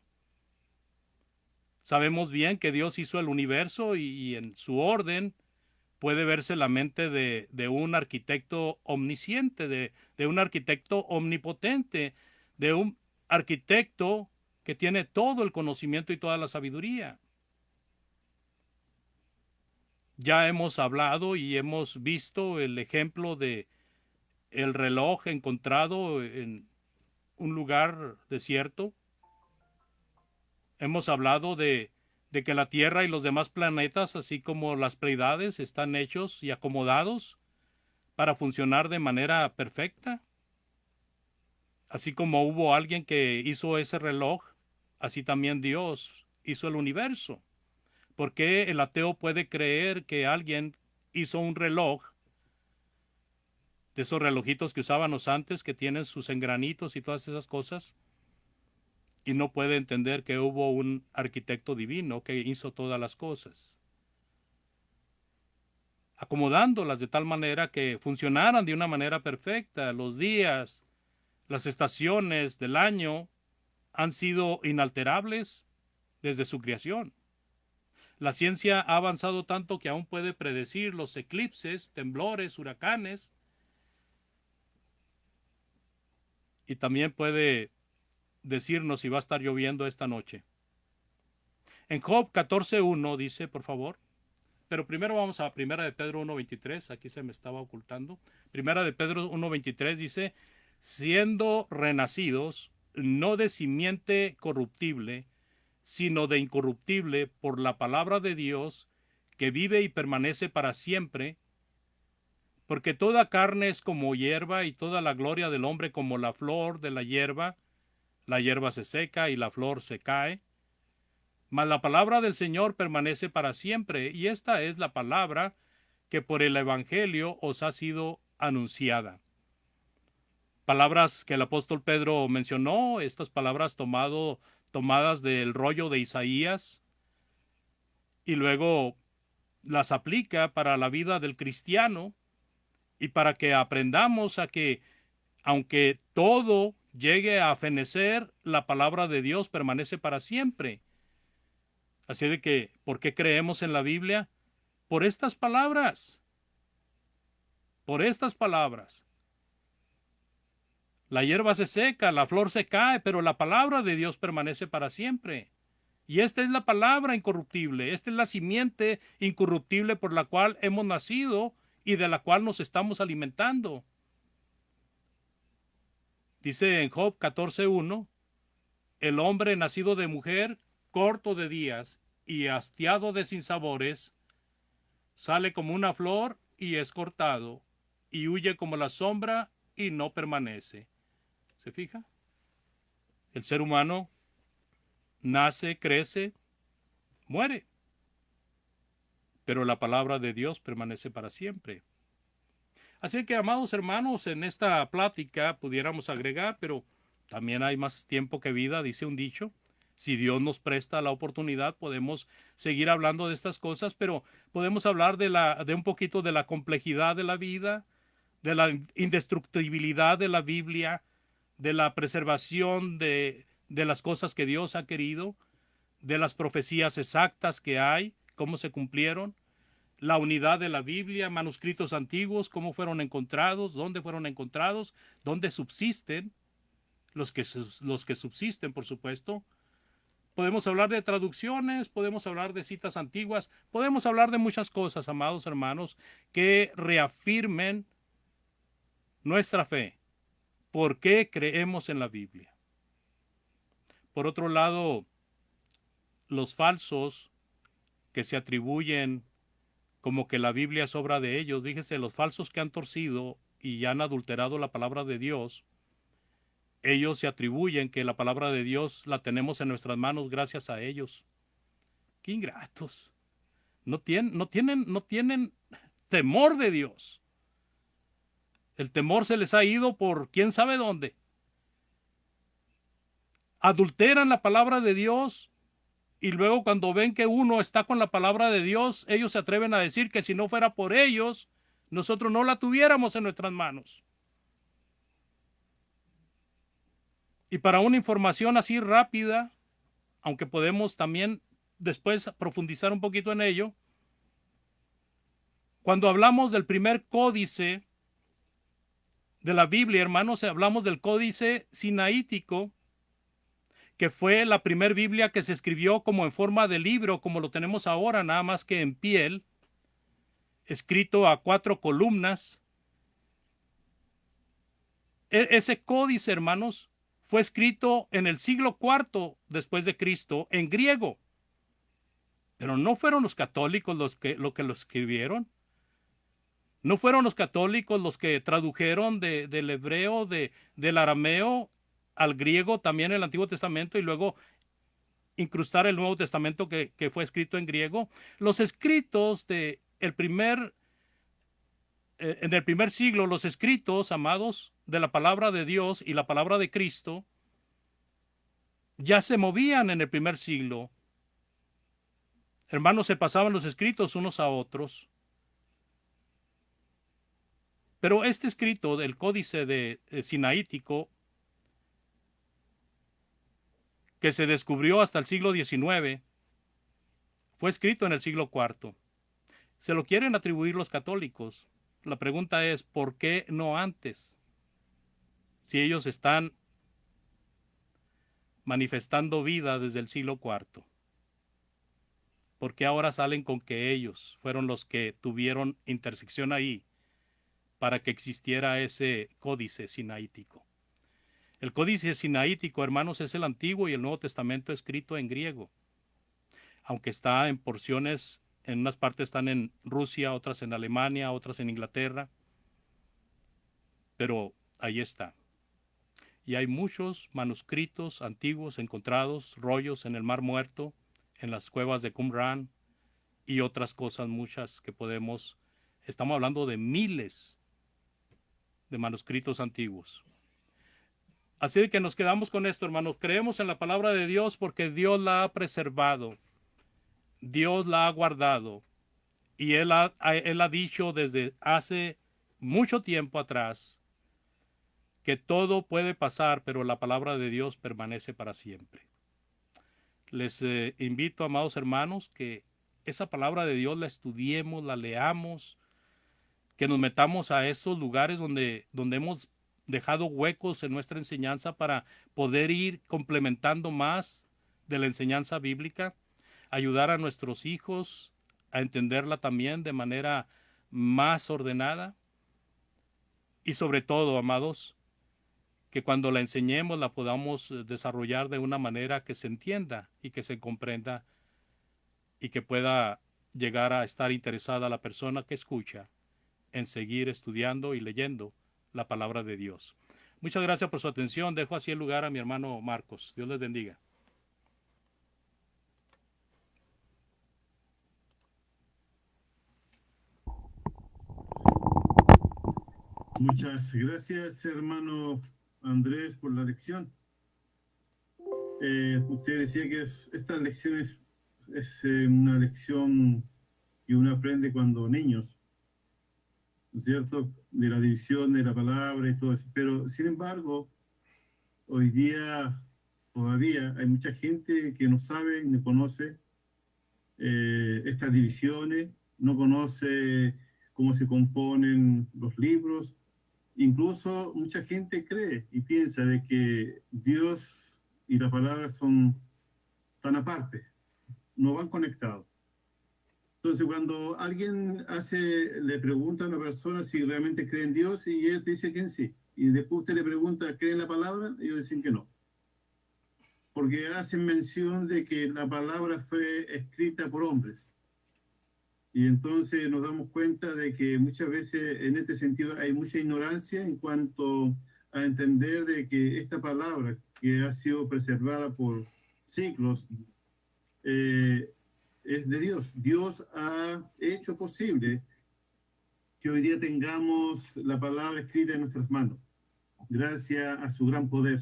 Sabemos bien que Dios hizo el universo, y en su orden puede verse la mente de un arquitecto omnisciente, de un arquitecto omnipotente, de un arquitecto que tiene todo el conocimiento y toda la sabiduría. Ya hemos hablado y hemos visto el ejemplo de el reloj encontrado en un lugar desierto. Hemos hablado de que la Tierra y los demás planetas, así como las Pleiades, están hechos y acomodados para funcionar de manera perfecta. Así como hubo alguien que hizo ese reloj, así también Dios hizo el universo. ¿Por qué el ateo puede creer que alguien hizo un reloj, de esos relojitos que usábamos antes, que tienen sus engranitos y todas esas cosas, y no puede entender que hubo un arquitecto divino que hizo todas las cosas, acomodándolas de tal manera que funcionaran de una manera perfecta? Los días, las estaciones del año han sido inalterables desde su creación. La ciencia ha avanzado tanto que aún puede predecir los eclipses, temblores, huracanes, y también puede decirnos si va a estar lloviendo esta noche. En Job 14:1 dice, por favor, pero primero vamos a Primera de Pedro 1:23, aquí se me estaba ocultando. Primera de Pedro 1:23 dice, siendo renacidos, no de simiente corruptible, sino de incorruptible por la palabra de Dios, que vive y permanece para siempre, porque toda carne es como hierba y toda la gloria del hombre como la flor de la hierba se seca y la flor se cae, mas la palabra del Señor permanece para siempre, y esta es la palabra que por el Evangelio os ha sido anunciada. Palabras que el apóstol Pedro mencionó, estas palabras tomadas del rollo de Isaías, y luego las aplica para la vida del cristiano y para que aprendamos a que, aunque todo llegue a fenecer, la palabra de Dios permanece para siempre. Así de que, ¿por qué creemos en la Biblia? Por estas palabras. Por estas palabras. La hierba se seca, la flor se cae, pero la palabra de Dios permanece para siempre. Y esta es la palabra incorruptible, esta es la simiente incorruptible por la cual hemos nacido y de la cual nos estamos alimentando. Dice en Job 14:1, el hombre nacido de mujer, corto de días y hastiado de sinsabores, sale como una flor y es cortado, y huye como la sombra y no permanece. ¿Se fija? El ser humano nace, crece, muere. Pero la palabra de Dios permanece para siempre. Así que, amados hermanos, en esta plática pudiéramos agregar, pero también hay más tiempo que vida, dice un dicho. Si Dios nos presta la oportunidad, podemos seguir hablando de estas cosas, pero podemos hablar de un poquito de la complejidad de la vida, de la indestructibilidad de la Biblia, de la preservación de las cosas que Dios ha querido, de las profecías exactas que hay, cómo se cumplieron, la unidad de la Biblia, manuscritos antiguos, cómo fueron encontrados, dónde subsisten, los que subsisten, por supuesto. Podemos hablar de traducciones, podemos hablar de citas antiguas, podemos hablar de muchas cosas, amados hermanos, que reafirmen nuestra fe. ¿Por qué creemos en la Biblia? Por otro lado, los falsos que se atribuyen como que la Biblia es obra de ellos, fíjese, los falsos que han torcido y han adulterado la palabra de Dios, ellos se atribuyen que la palabra de Dios la tenemos en nuestras manos gracias a ellos. ¡Qué ingratos! No tienen temor de Dios. El temor se les ha ido por quién sabe dónde. Adulteran la palabra de Dios y luego cuando ven que uno está con la palabra de Dios, ellos se atreven a decir que si no fuera por ellos, nosotros no la tuviéramos en nuestras manos. Y para una información así rápida, aunque podemos también después profundizar un poquito en ello, cuando hablamos del primer códice de la Biblia, hermanos, hablamos del códice sinaítico, que fue la primera Biblia que se escribió como en forma de libro, como lo tenemos ahora, nada más que en piel, escrito a 4 columnas. Ese códice, hermanos, fue escrito en el siglo IV después de Cristo en griego. Pero no fueron los católicos los que lo escribieron. No fueron los católicos los que tradujeron del hebreo, del arameo al griego, también el Antiguo Testamento, y luego incrustar el Nuevo Testamento que fue escrito en griego. Los escritos en el primer siglo, los escritos, amados, de la palabra de Dios y la palabra de Cristo, ya se movían en el primer siglo. Hermanos, se pasaban los escritos unos a otros. Pero este escrito del códice sinaítico, que se descubrió hasta el siglo XIX, fue escrito en el siglo IV. Se lo quieren atribuir los católicos. La pregunta es, ¿por qué no antes? Si ellos están manifestando vida desde el siglo IV. ¿Por qué ahora salen con que ellos fueron los que tuvieron intersección ahí para que existiera ese códice sinaítico? El códice sinaítico, hermanos, es el Antiguo y el Nuevo Testamento escrito en griego, aunque está en porciones, en unas partes están en Rusia, otras en Alemania, otras en Inglaterra, pero ahí está. Y hay muchos manuscritos antiguos encontrados, rollos en el Mar Muerto, en las cuevas de Qumran y otras cosas muchas que estamos hablando de miles de manuscritos antiguos. Así que nos quedamos con esto, hermanos. Creemos en la palabra de Dios porque Dios la ha preservado, Dios la ha guardado, y Él ha dicho desde hace mucho tiempo atrás que todo puede pasar, pero la palabra de Dios permanece para siempre. Les invito, amados hermanos, que esa palabra de Dios la estudiemos, la leamos, que nos metamos a esos lugares donde hemos dejado huecos en nuestra enseñanza para poder ir complementando más de la enseñanza bíblica, ayudar a nuestros hijos a entenderla también de manera más ordenada y sobre todo, amados, que cuando la enseñemos la podamos desarrollar de una manera que se entienda y que se comprenda y que pueda llegar a estar interesada la persona que escucha en seguir estudiando y leyendo la palabra de Dios. Muchas gracias por su atención. Dejo así el lugar a mi hermano Marcos. Dios les bendiga. Muchas gracias, hermano Andrés, por la lección. Usted decía que esta lección es una lección que uno aprende cuando niños, ¿no es cierto? De la división de la palabra y todo eso. Pero, sin embargo, hoy día todavía hay mucha gente que no sabe ni conoce estas divisiones, no conoce cómo se componen los libros. Incluso mucha gente cree y piensa de que Dios y la palabra son tan aparte, no van conectados. Entonces, cuando alguien le pregunta a una persona si realmente cree en Dios y él te dice que en sí, y después usted le pregunta, ¿cree en la palabra? Ellos dicen que no. Porque hacen mención de que la palabra fue escrita por hombres. Y entonces nos damos cuenta de que muchas veces en este sentido hay mucha ignorancia en cuanto a entender de que esta palabra que ha sido preservada por siglos es de Dios. Dios ha hecho posible que hoy día tengamos la palabra escrita en nuestras manos, gracias a su gran poder.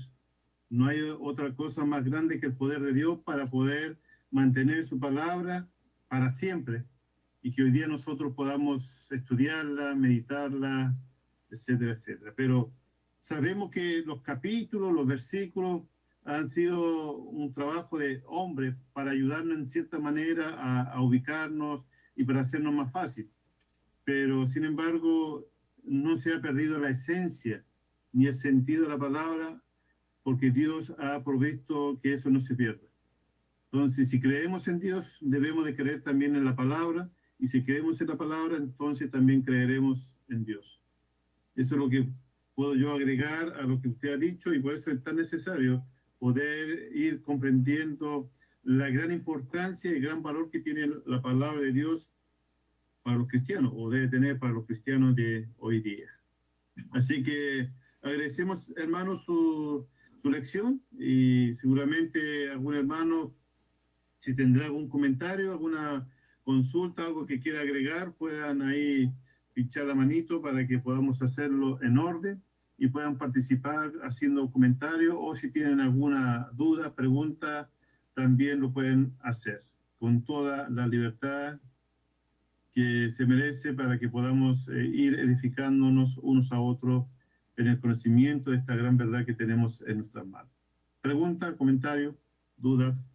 No hay otra cosa más grande que el poder de Dios para poder mantener su palabra para siempre y que hoy día nosotros podamos estudiarla, meditarla, etcétera, etcétera. Pero sabemos que los capítulos, los versículos han sido un trabajo de hombre para ayudarnos en cierta manera a ubicarnos y para hacernos más fácil. Pero sin embargo, no se ha perdido la esencia ni el sentido de la palabra, porque Dios ha provisto que eso no se pierda. Entonces, si creemos en Dios, debemos de creer también en la palabra, y si creemos en la palabra, entonces también creeremos en Dios. Eso es lo que puedo yo agregar a lo que usted ha dicho, y por eso es tan necesario poder ir comprendiendo la gran importancia y gran valor que tiene la palabra de Dios para los cristianos, o debe tener para los cristianos de hoy día. Así que agradecemos, hermanos, su lección, y seguramente algún hermano, si tendrá algún comentario, alguna consulta, algo que quiera agregar, puedan ahí pinchar la manito para que podamos hacerlo en orden y puedan participar haciendo comentarios, o si tienen alguna duda, pregunta, también lo pueden hacer con toda la libertad que se merece para que podamos ir edificándonos unos a otros en el conocimiento de esta gran verdad que tenemos en nuestras manos. Pregunta, comentario. dudas.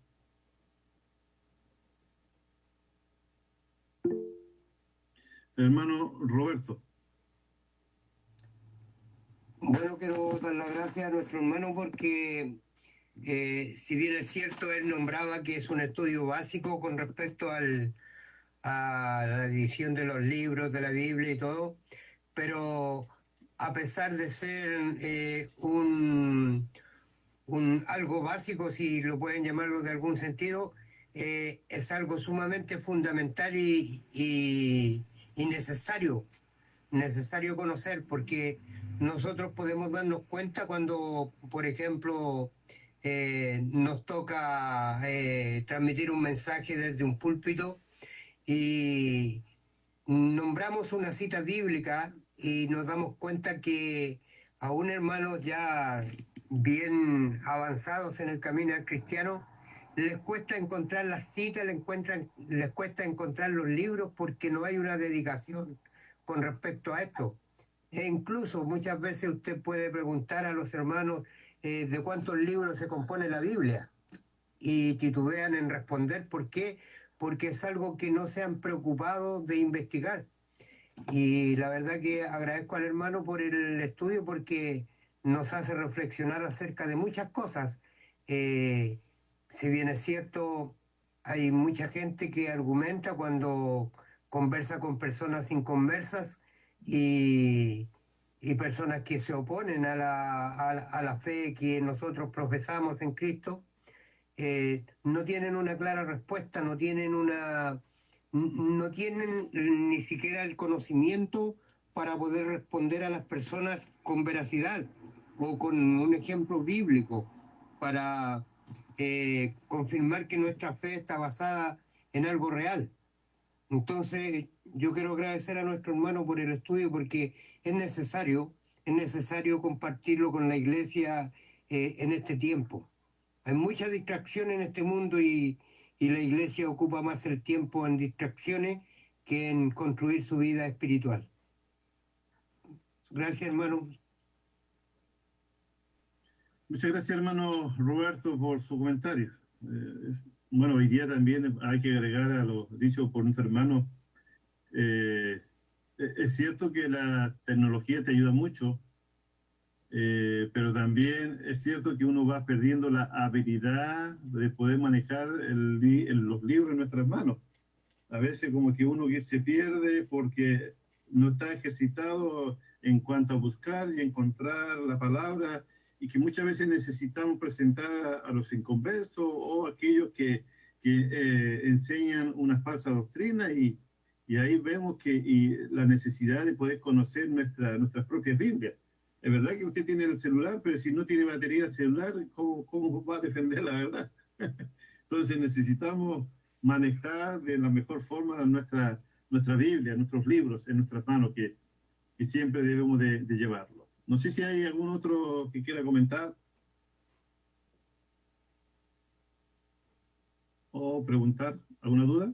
Hermano Roberto. Bueno, quiero dar las gracias a nuestro hermano porque si bien es cierto, él nombraba que es un estudio básico con respecto a la edición de los libros de la Biblia y todo, pero a pesar de ser algo básico, si lo pueden llamarlo de algún sentido, es algo sumamente fundamental y necesario conocer, porque nosotros podemos darnos cuenta cuando, por ejemplo, nos toca transmitir un mensaje desde un púlpito y nombramos una cita bíblica y nos damos cuenta que aún hermanos ya bien avanzados en el camino al cristiano, les cuesta encontrar las citas, les cuesta encontrar los libros porque no hay una dedicación con respecto a esto. E incluso muchas veces usted puede preguntar a los hermanos de cuántos libros se compone la Biblia y titubean en responder. ¿Por qué? Porque es algo que no se han preocupado de investigar. Y la verdad que agradezco al hermano por el estudio porque nos hace reflexionar acerca de muchas cosas. Si bien es cierto, hay mucha gente que argumenta cuando conversa con personas inconversas y, y personas que se oponen a la fe que nosotros profesamos en Cristo. No tienen una clara respuesta, no tienen ni siquiera el conocimiento para poder responder a las personas con veracidad o con un ejemplo bíblico para confirmar que nuestra fe está basada en algo real. Entonces, yo quiero agradecer a nuestro hermano por el estudio porque es necesario compartirlo con la iglesia en este tiempo. Hay mucha distracción en este mundo y la iglesia ocupa más el tiempo en distracciones que en construir su vida espiritual. Gracias, hermano. Muchas gracias, hermano Roberto, por su comentario. Bueno, hoy día también hay que agregar a lo dicho por nuestro hermano. Es cierto que la tecnología te ayuda mucho, pero también es cierto que uno va perdiendo la habilidad de poder manejar los libros en nuestras manos. A veces como que uno que se pierde porque no está ejercitado en cuanto a buscar y encontrar la palabra, y que muchas veces necesitamos presentar a los inconversos o aquellos que enseñan una falsa doctrina, y ahí vemos la necesidad de poder conocer nuestras propias Biblias. Es verdad que usted tiene el celular, pero si no tiene batería el celular, ¿cómo va a defender la verdad? Entonces necesitamos manejar de la mejor forma nuestra Biblia, nuestros libros en nuestras manos, que siempre debemos de llevarlo. No sé si hay algún otro que quiera comentar o preguntar. ¿Alguna duda?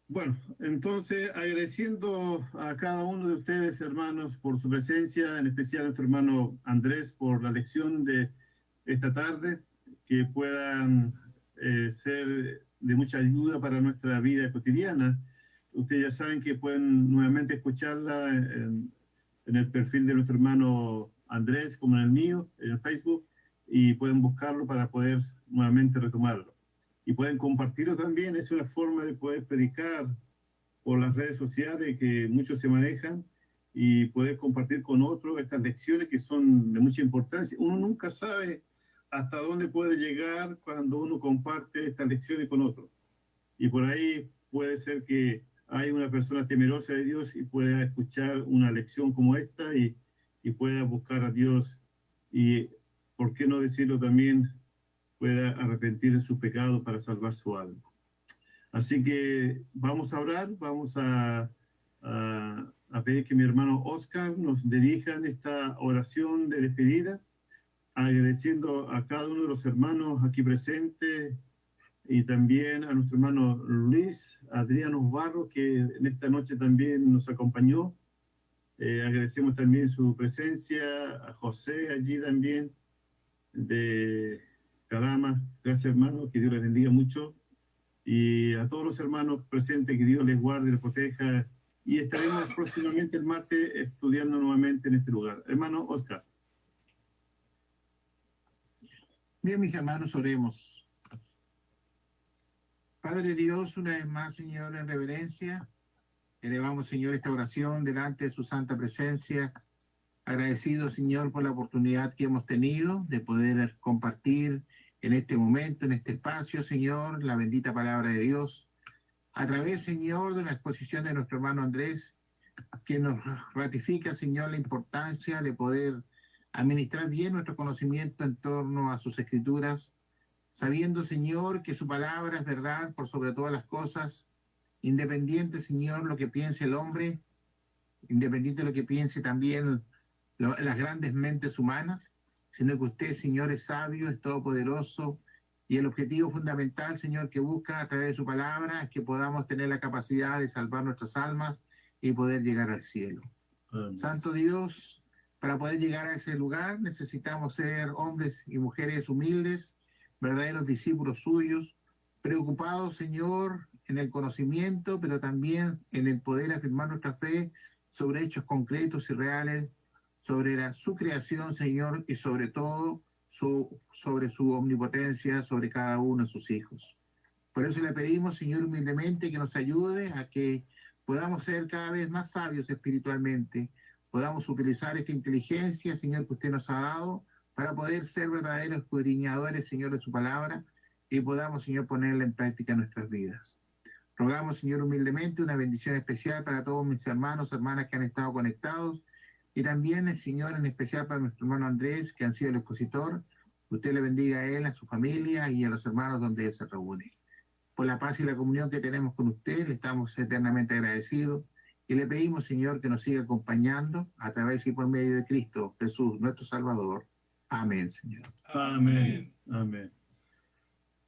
Bueno, entonces agradeciendo a cada uno de ustedes, hermanos, por su presencia, en especial a nuestro hermano Andrés por la lección de esta tarde, que puedan ser de mucha ayuda para nuestra vida cotidiana. Ustedes ya saben que pueden nuevamente escucharla en el perfil de nuestro hermano Andrés, como en el mío, en el Facebook, y pueden buscarlo para poder nuevamente retomarlo. Y pueden compartirlo también, es una forma de poder predicar por las redes sociales que muchos se manejan, y poder compartir con otros estas lecciones que son de mucha importancia. Uno nunca sabe hasta dónde puede llegar cuando uno comparte estas lecciones con otros. Y por ahí puede ser que hay una persona temerosa de Dios y pueda escuchar una lección como esta y pueda buscar a Dios, y, ¿por qué no decirlo también?, pueda arrepentir de su pecado para salvar su alma. Así que vamos a orar, vamos a pedir que mi hermano Oscar nos dirija en esta oración de despedida, agradeciendo a cada uno de los hermanos aquí presentes y también a nuestro hermano Luis Adriano Barro, que en esta noche también nos acompañó. Agradecemos también su presencia, a José allí también, de Calama. Gracias, hermano, que Dios les bendiga mucho. Y a todos los hermanos presentes, que Dios les guarde y les proteja. Y estaremos próximamente el martes estudiando nuevamente en este lugar. Hermano Oscar. Bien, mis hermanos, oremos. Padre Dios, una vez más, Señor, en reverencia, elevamos, Señor, esta oración delante de su santa presencia. Agradecido, Señor, por la oportunidad que hemos tenido de poder compartir en este momento, en este espacio, Señor, la bendita palabra de Dios. A través, Señor, de la exposición de nuestro hermano Andrés, que nos ratifica, Señor, la importancia de poder administrar bien nuestro conocimiento en torno a sus escrituras, sabiendo, Señor, que su palabra es verdad por sobre todas las cosas, independiente, Señor, lo que piense el hombre, independiente de lo que piense también las grandes mentes humanas, sino que usted, Señor, es sabio, es todopoderoso, y el objetivo fundamental, Señor, que busca a través de su palabra es que podamos tener la capacidad de salvar nuestras almas y poder llegar al cielo. Amén. Santo Dios, para poder llegar a ese lugar necesitamos ser hombres y mujeres humildes, verdaderos discípulos suyos, preocupados, Señor, en el conocimiento, pero también en el poder afirmar nuestra fe sobre hechos concretos y reales, sobre su creación, Señor, y sobre todo sobre su omnipotencia, sobre cada uno de sus hijos. Por eso le pedimos, Señor, humildemente que nos ayude a que podamos ser cada vez más sabios espiritualmente, podamos utilizar esta inteligencia, Señor, que usted nos ha dado, para poder ser verdaderos escudriñadores, Señor, de su palabra, y podamos, Señor, ponerla en práctica en nuestras vidas. Rogamos, Señor, humildemente una bendición especial para todos mis hermanos, hermanas que han estado conectados, y también, Señor, en especial para nuestro hermano Andrés, que ha sido el expositor. Usted le bendiga a él, a su familia y a los hermanos donde él se reúne. Por la paz y la comunión que tenemos con usted, le estamos eternamente agradecidos y le pedimos, Señor, que nos siga acompañando a través y por medio de Cristo Jesús, nuestro Salvador. Amén, Señor. Amén. Amén.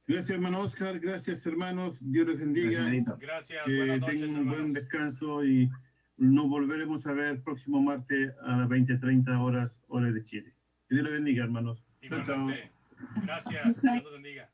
Gracias, hermano Oscar. Gracias, hermanos. Dios les bendiga. Gracias. Que Buenas noches, tengan un hermanos. buen descanso y nos volveremos a ver próximo martes a las 20:30 horas, hora de Chile. Que Dios les bendiga, hermanos. Chao, chao. Igualmente. Gracias. Dios los bendiga.